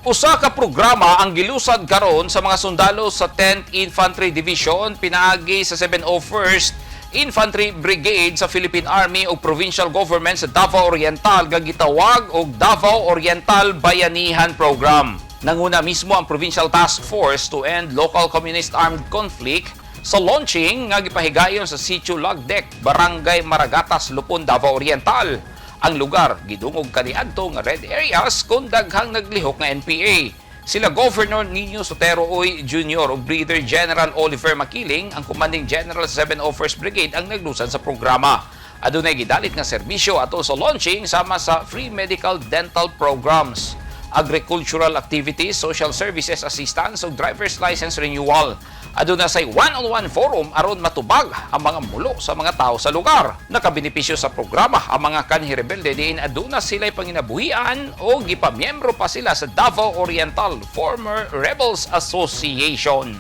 Usa ka programa ang gilusad karon sa mga sundalo sa 10th Infantry Division pinaagi sa 701st Infantry Brigade sa Philippine Army ug Provincial Government sa Davao Oriental nga gitawag og Davao Oriental Bayanihan Program. Nanguna mismo ang Provincial Task Force to End Local Communist Armed Conflict sa launching nga gipahigayon sa Sitio Lagdec, Barangay Maragatas, Lupon, Davao Oriental. Ang lugar gidungog kaniadto nga red areas kung daghang naglihok nga NPA. Sila Governor Nino Sotero Uy Jr. o Brigadier General Oliver Makiling, ang Commanding General sa 701st Brigade ang naglusan sa programa. Adunay gidalit nga serbisyo ato sa launching sama sa free medical dental programs, agricultural activities, social services assistance ug driver's license renewal. Aduna say one-on-one forum aron matubag ang mga mulo sa mga tao sa lugar. Nakabenepisyo sa programa ang mga kanhi rebelde diin aduna sila'y panginabuhian o gipamiyembro pa sila sa Davao Oriental Former Rebels Association.